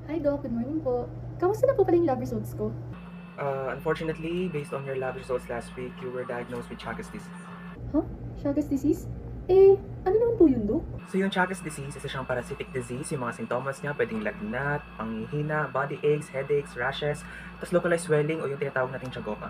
Hi Doc, good morning po. Kamusta na po pala yung lab results ko? Unfortunately, based on your lab results last week, you were diagnosed with Chagas disease. Huh? Chagas disease? Eh, ano naman po yun, Doc? So yung Chagas disease, isa siyang parasitic disease. Yung mga sintomas niya, pwedeng lagnat, panghihina, body aches, headaches, rashes, tapos localized swelling o yung tinatawag nating tiyagopa.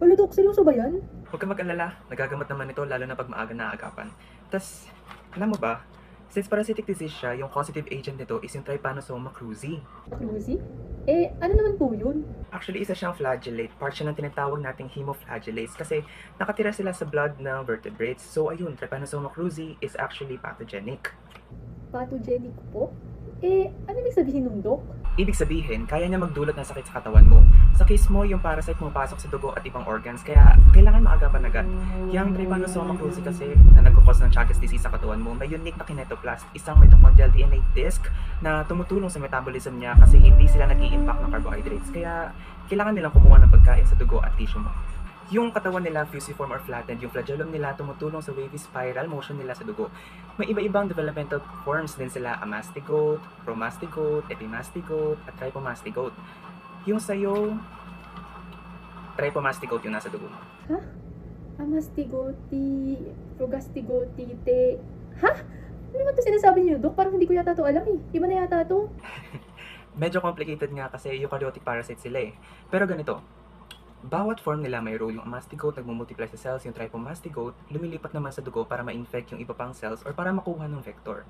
Wala Doc, seryoso ba yan? Huwag kang mag-alala, nagagamot naman ito lalo na pag maaga na agapan. Tapos, alam mo ba, since parasitic disease siya, yung causative agent nito is yung Trypanosoma cruzi. Cruzy? Eh, ano naman po yun? Actually, isa siyang flagellate. Part siya ng tinatawag nating hemoflagellates kasi nakatira sila sa blood ng vertebrates. So ayun, Trypanosoma cruzi is actually pathogenic. Pathogenic po? Eh, ano ibig sabihin nun, Doc? Ibig sabihin, kaya niya magdulot ng sakit sa katawan mo. Sa case mo, yung parasite pumapasok sa dugo at ibang organs, kaya kailangan maagapan agad. Yung Trypanosoma cruzi kasi na nagkukos ng Chagas disease sa katawan mo, may unique na kinetoplast, isang mitochondrial DNA disk na tumutulong sa metabolism niya kasi hindi sila nag-i-impact ng carbohydrates. Kaya kailangan nilang kumuha ng pagkain sa dugo at tissue mo. Yung katawan nila fusiform or flattened, yung flagellum nila tumutulong sa wavy spiral motion nila sa dugo. May iba-ibang developmental forms din sila, amastigote, promastigote, epimastigote, at trypomastigote. Yung sa'yo, trypomastigote yung nasa dugo mo. Ha? Amastigoti, Progastigoti, te... Ha? Ano naman to sinasabi niyo, Doc? Parang hindi ko yata to alam eh. Iba na yata to. Medyo complicated nga kasi eukaryotic parasite sila eh. Pero ganito, bawat form nila may role. Yung amastigote nagmumultiply sa cells, yung trypomastigote lumilipat naman sa dugo para ma-infect yung iba pang cells or para makuha ng vector.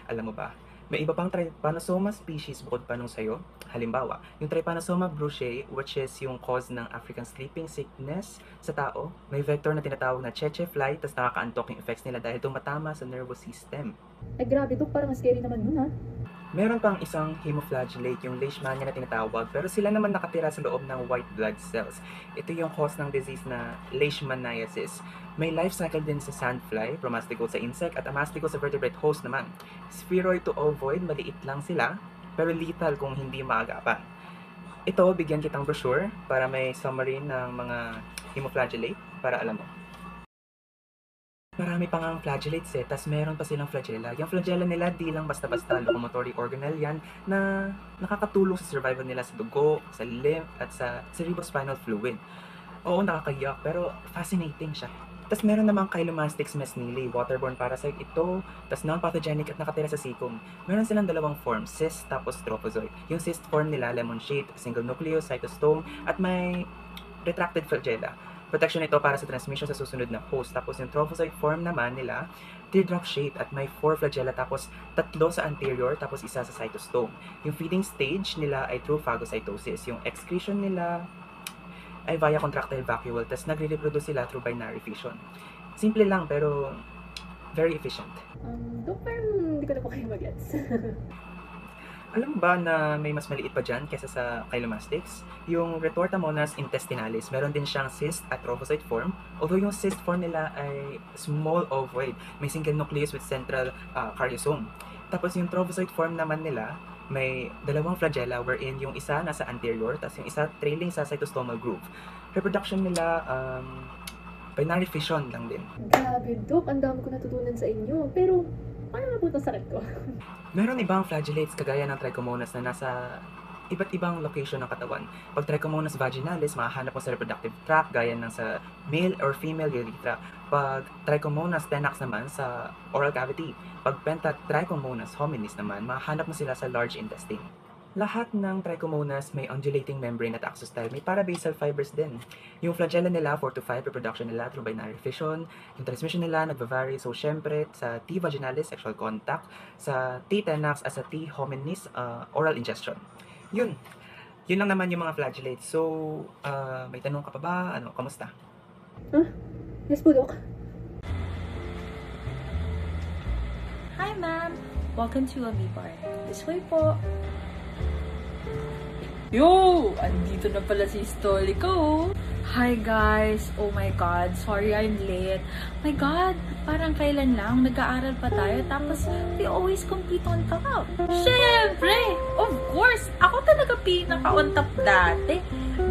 Alam mo ba, may iba pang Trypanosoma species bukod pa nung sayo. Halimbawa, yung Trypanosoma brucei, which is yung cause ng African sleeping sickness sa tao, may vector na tinatawag na tsetse fly, tas nakakaantok yung effects nila dahil tumatama sa nervous system. Ay grabe, Doc. Parang scary naman yun, ha? Meron pang isang hemoflagellate, yung leishmania na tinatawag, pero sila naman nakatira sa loob ng white blood cells. Ito yung cause ng disease na leishmaniasis. May life cycle din sa sandfly, promastigote sa insect, at amastigote sa vertebrate host naman. Spheroid to ovoid, maliit lang sila, pero lethal kung hindi maagapan. Ito, bigyan kitang brochure para may summary ng mga hemoflagellate para alam mo. Marami pang ang flagellates eh, tas meron pa silang flagella. Yung flagella nila di lang basta-basta locomotory organelle yan na nakakatulong sa survival nila sa dugo, sa lymph, at sa cerebrospinal fluid. Oo, nakakayak, pero fascinating siya. Tas meron namang Chylomastix mesnili, waterborne parasite ito, tas non-pathogenic at nakatira sa sikum. Meron silang dalawang form, cyst tapos trophozoite. Yung cyst form nila lemon-shaped, single nucleus, cytostome, at may retracted flagella. Protection ito para sa transmission sa susunod na host. Tapos yung trophozoite form naman nila, teardrop shape at may 4 flagella tapos 3 sa anterior tapos isa sa cytostome. Yung feeding stage nila ay through phagocytosis. Yung excretion nila ay via contractile vacuole tapos nagre-reproduce sila through binary fission. Simple lang pero very efficient. Doc, parang hindi ko na po kayo mag-gets. Alam mo ba na may mas maliit pa dyan kesa sa Chylomastix? Yung Retortamonas intestinalis, meron din siyang cyst at trophozoite form. Although yung cyst form nila ay small ovoid, may single nucleus with central caryosome. Tapos yung trophozoite form naman nila, may dalawang flagella wherein yung isa nasa anterior, tapos yung isa trailing sa cytostomal groove. Reproduction nila, binary fission lang din. Grabe, Doc. Ang dami ko natutunan sa inyo. Pero, paano na po itong sakit ko? Meron ibang flagellates kagaya ng Trichomonas na nasa iba't ibang location ng katawan. Pag Trichomonas vaginalis, mahahanap mo sa reproductive tract gaya ng sa male or female urethra. Pag Trichomonas tenax naman sa oral cavity. Pag Pentatrichomonas hominis naman, mahahanap mo sila sa large intestine. Lahat ng Trichomonas may undulating membrane at axostyle. May parabasal fibers din. Yung flagella nila, 4 to 5, reproduction nila through binary fission. Yung transmission nila, nagva-vary. So, syempre, sa T. vaginalis, sexual contact. Sa T. tenax at sa T. hominis, oral ingestion. Yun. Yun lang naman yung mga flagellates. So, may tanong ka pa ba? Ano, kamusta? Yes po, Doc. Hi ma'am! Welcome to Amibar. This way po. Yo! Andito na pala si Stolly ko. Hi guys! Oh my God! Sorry I'm late. My God! Parang kailan lang nag-aaral pa tayo tapos we always compete on top. Syempre! Of course! Ako talaga pinaka-on top dati.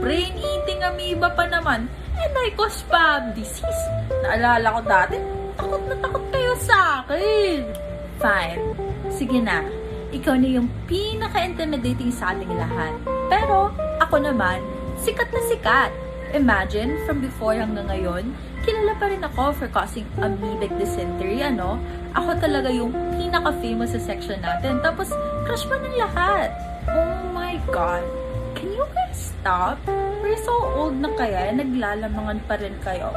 Brain-eating amoeba pa naman. And I cause spam disease. Naalala ko dati, takot na takot kayo sa akin. Fine. Sige na. ikaw na yung pinaka-intimidating sa ating lahat. Pero, ako naman, sikat na sikat. Imagine, from before hanggang ngayon, kilala pa rin ako for causing amoebic dysentery, ano? Ako talaga yung pinaka-famous sa section natin. Tapos, crush pa ng lahat. Oh my God. Can you guys stop? We're so old na kaya, naglalamangan pa rin kayo.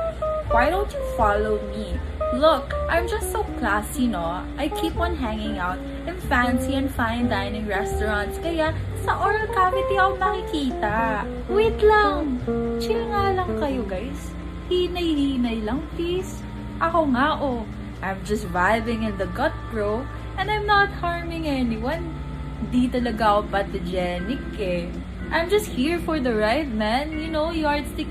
Why don't you follow me? Look, I'm just so classy, no? I keep on hanging out in fancy and fine dining restaurants, kaya sa oral cavity ako makikita. Wait lang! Chill nga lang kayo, guys. Hinay-hinay lang, please. Ako nga, oh. I'm just vibing in the gut, bro. And I'm not harming anyone. Di talaga ako pathogenic, eh. I'm just here for the ride, man. You know, yardstick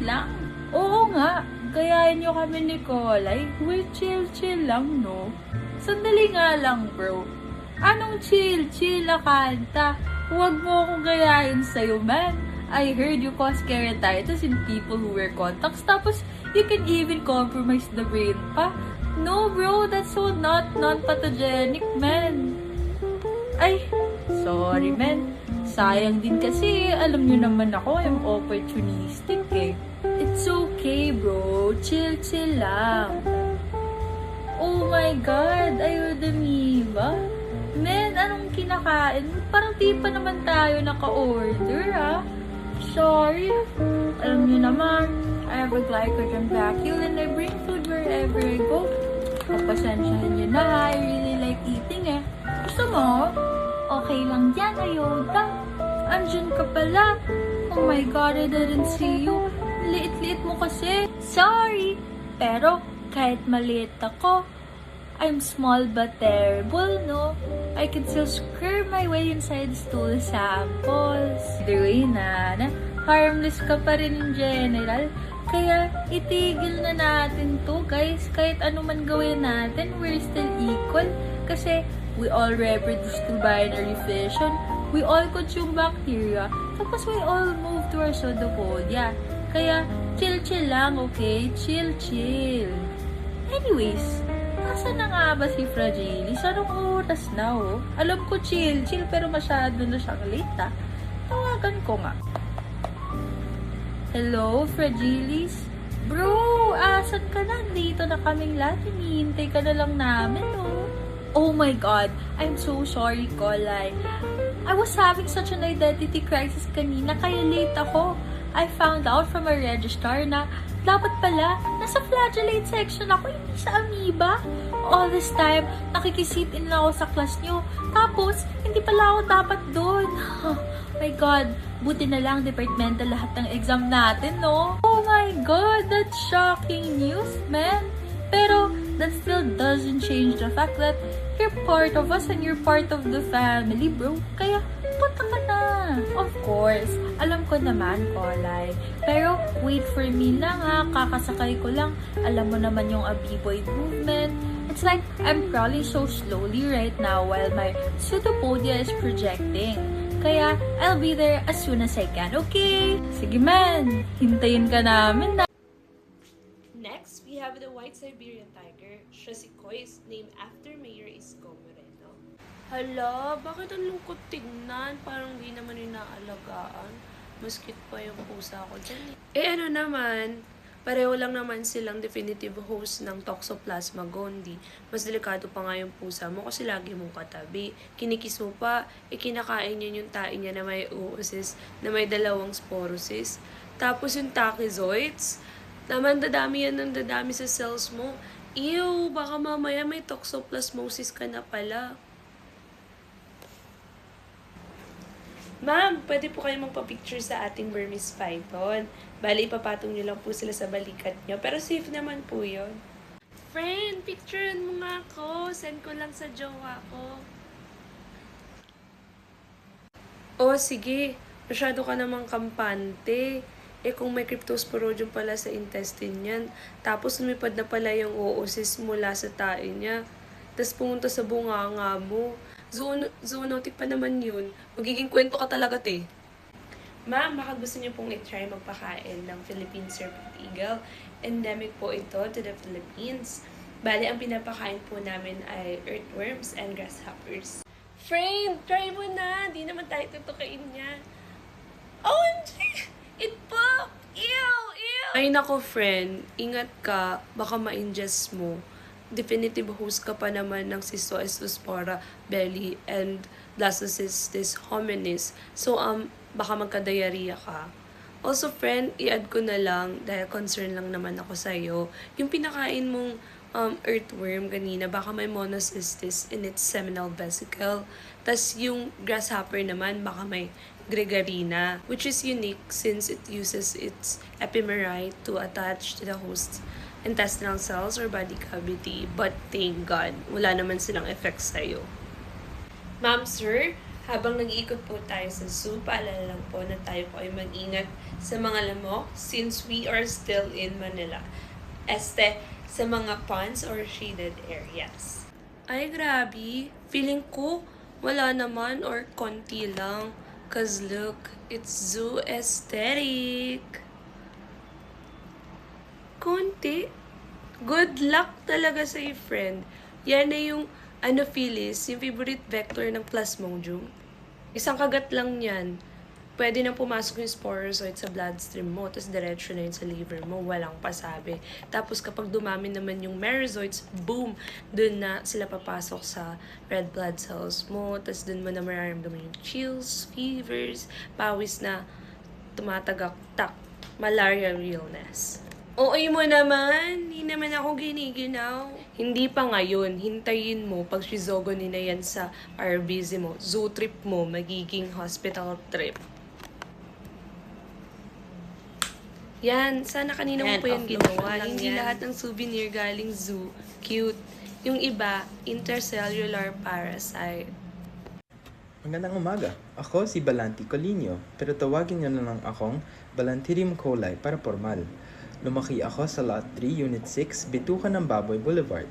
lang. Oo nga. Gayahin nyo kami ni Kolay. We're chill lang, no? Sandali nga lang, bro. Anong chill, Akanta? Huwag mo akong gayahin sa'yo, man. I heard you cause keratitis in people who wear contacts, tapos you can even compromise the brain pa. No, bro, that's so not pathogenic, man. Ay, sorry, man. Sayang din kasi, alam nyo naman ako, I'm opportunistic, eh. It's okay, bro. Chill lang. Oh my God, ayodamiba. Men, anong kinakain? Parang di pa naman tayo naka-order, ah. Sorry. Alam niyo naman, I have a glycogen vacuole and I bring food wherever I go. Kapasensyahan niyo na, ha. I really like eating, eh. Gusto mo? Okay lang yan, Ayoda. Andyan ka pala. Oh my God, I didn't see you. Liit-liit mo kasi. Sorry. Pero, kahit maliit ako, I'm small but terrible, no? I can still scurry my way inside stool samples. Either way na, harmless ka pa rin in general. Kaya, itigil na natin to, guys. Kahit ano man gawin natin, we're still equal. Kasi, we all reproduce through binary fission. We all consume bacteria. Tapos, we all move to our pseudopodia. Kaya, chill lang, okay? Chill. Anyways, nasa na nga ba si Fragilis? Anong oras na, oh? Alam ko chill, pero masyado na siyang late, ah. Tawagan ko nga. Hello, Fragilis? Bro, asan ka na? Dito na kaming lahat. Hinihintay ka na lang namin, oh. Oh my God, I'm so sorry, Kolay. I was having such an identity crisis kanina, kaya late ako. I found out from a registrar na dapat pala nasa flagellate section ako, hindi sa amoeba. All this time, nakikisit in lang ako sa class nyo. Tapos, hindi pala ako dapat doon. Oh my God, buti na lang departmental lahat ng exam natin, no? Oh my God, that's shocking news, man. Pero, that still doesn't change the fact that you're part of us and you're part of the family, bro. Kaya, punta ka na. Of course, alam ko naman, Kolay. Pero, wait for me lang, ha. Kakasakay ko lang. Alam mo naman yung abiboy movement. It's like, I'm crawling so slowly right now while my pseudopodia is projecting. Kaya, I'll be there as soon as I can, okay? Sige man, hintayin ka namin na. Next, we have the White Siberian Tiger. Siya si Kois, named after Mayor Isko Moreno. Hala, bakit ang lungkot tignan? Parang di naman inaalagaan. Maskit pa yung pusa ko dyan. Ano naman, pareho lang naman silang definitive host ng Toxoplasma gondii. Mas delikado pa nga yung pusa mo kasi lagi mong katabi. Kinikis mo pa, kinakain niya yung tae niya na may oocyst, na may 2 sporocysts. Tapos yung tachyzoids, naman dadami yan ng dadami sa cells mo. Ew, baka mamaya may toxoplasmosis ka na pala. Ma'am, pwede po kayo magpa-picture sa ating Burmese python. Bali, ipapatong nyo lang po sila sa balikat nyo. Pero safe naman po yun. Friend, picturean mo nga ako. Send ko lang sa jowa ko. Oh, sige. Masyado ka namang kampante. Kung may cryptosporidium pala sa intestine niyan, tapos lumipad na pala yung oocyst mula sa tae niya, tapos pumunta sa bunganga mo. Zoonotic pa naman yun. Magiging kwento ka talaga, te. Ma'am, baka gusto niyo pong i-try magpakain ng Philippine Serpent Eagle. Endemic po ito to the Philippines. Bale, ang pinapakain po namin ay earthworms and grasshoppers. Friend, try mo na. Di naman tayo tutukain niya. OMG! It popped! Ew! Ew! Ay nako, friend. Ingat ka. Baka ma-ingest mo. Definitive host ka pa naman ng Cystospora belly and Blastocystis hominis. So, baka magka-diarrhea ka. Also, friend, i-add ko na lang, dahil concern lang naman ako sa'yo, yung pinakain mong earthworm kanina, baka may monocystis in its seminal vesicle. Tas yung grasshopper naman, baka may gregarina, which is unique since it uses its epimerite to attach to the host's intestinal cells or body cavity. But thank God, wala naman silang effects sa'yo. Ma'am, sir, habang nag-iikot po tayo sa zoo, paalala lang po na tayo po ay mag-ingat sa mga lamok since we are still in Manila. Sa mga ponds or shaded areas. Ay, grabe. Feeling ko wala naman or konti lang. Cause look, it's zoo aesthetic. Konti. Good luck talaga sa'yo, friend. Yan na yung Anopheles, yung favorite vector ng Plasmodium. Isang kagat lang yan. Pwede nang pumasok yung sporozoid sa bloodstream mo, tapos diretso na yun sa liver mo, walang pasabi. Tapos kapag dumami naman yung merozoids, boom! Dun na sila papasok sa red blood cells mo, tapos dun mo na mararamdaman yung chills, fevers, pawis na tumatagak-tak, malaria realness. OA mo naman, hindi naman ako giniginaw. Hindi pa ngayon, hintayin mo pag shizogonin na yan sa RBZ mo, zoo trip mo, magiging hospital trip. Yan, sana kanina mo po yan ginawa. Hindi lahat ng souvenir galing zoo, cute. Yung iba, intercellular parasite. Magandang umaga. Ako si Balanti Colinio, pero tawagin niyo na lang akong Balantidium coli para formal. Lumaki ako sa Lot 3, Unit 6, Bitukan ng Baboy Boulevard.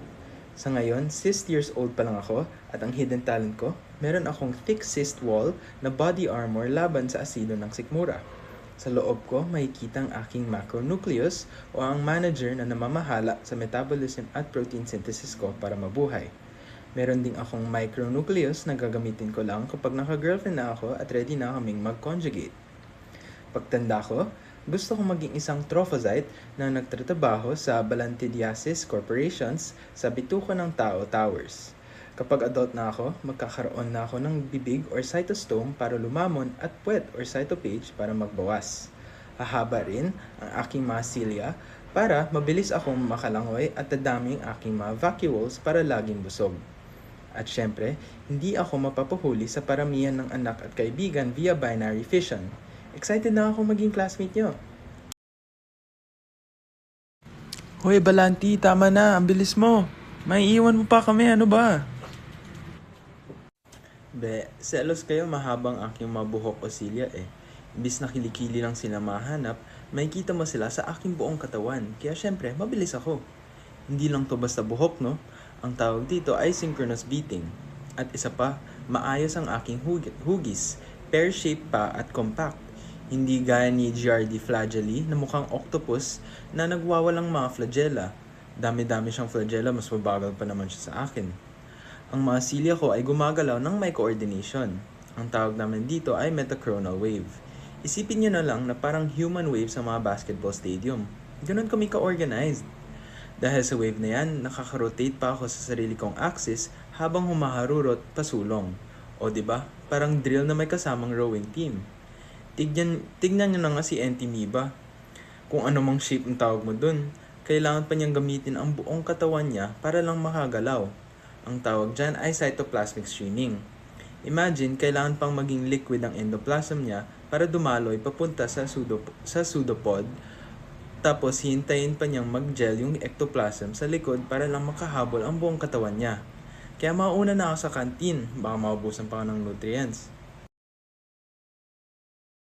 Sa ngayon, 6 years old pa lang ako at ang hidden talent ko, meron akong thick cyst wall na body armor laban sa asido ng sikmura. Sa loob ko, makikita ang aking macronucleus o ang manager na namamahala sa metabolism at protein synthesis ko para mabuhay. Meron ding akong micronucleus na gagamitin ko lang kapag naka-girlfriend na ako at ready na kaming mag-conjugate. Pagtanda ko, gusto ko maging isang trophocyte na nagtatrabaho sa Balantidiasis Corporations sa Bitukan ng Tao Towers. Kapag adult na ako, magkakaroon na ako ng bibig or cytostome para lumamon at puwet or cytopage para magbawas. Hahaba rin ang aking mga cilia para mabilis akong makalangoy at dadami ang aking mga vacuoles para laging busog. At syempre, hindi ako mapapuhuli sa paramihan ng anak at kaibigan via binary fission. Excited na ako maging classmate nyo. Hoy Balanti, tama na, ang bilis mo. May iwan mo pa kami, ano ba? Selos kayo mahabang aking mabuhok o silya eh. Imbis na kilikili lang sila mahanap, makikita mo sila sa aking buong katawan. Kaya syempre, mabilis ako. Hindi lang to basta buhok, no? Ang tawag dito ay synchronous beating. At isa pa, maayos ang aking hugis. Pear-shaped pa at compact. Hindi gaya ni Giardia flagelli na mukhang octopus na nagwawalang mga flagella. Dami-dami siyang flagella, mas mabagal pa naman siya sa akin. Ang mga silya ko ay gumagalaw ng may coordination. Ang tawag namin dito ay metachronal wave. Isipin nyo na lang na parang human wave sa mga basketball stadium. Ganun kami ka-organized. Dahil sa wave na yan, nakaka-rotate pa ako sa sarili kong axis habang humaharurot pasulong. O diba, parang drill na may kasamang rowing team. Tignan nyo na nga si Entiamoeba. Kung ano mang shape ang tawag mo dun, kailangan pa niyang gamitin ang buong katawan niya para lang makagalaw. Ang tawag dyan ay cytoplasmic stringing. Imagine, kailangan pang maging liquid ang endoplasm niya para dumaloy papunta sa pseudopod, tapos hintayin pa niyang mag-gel yung ectoplasm sa likod para lang makahabol ang buong katawan niya. Kaya mauna na ako sa canteen, baka maubusan pa ako ng nutrients.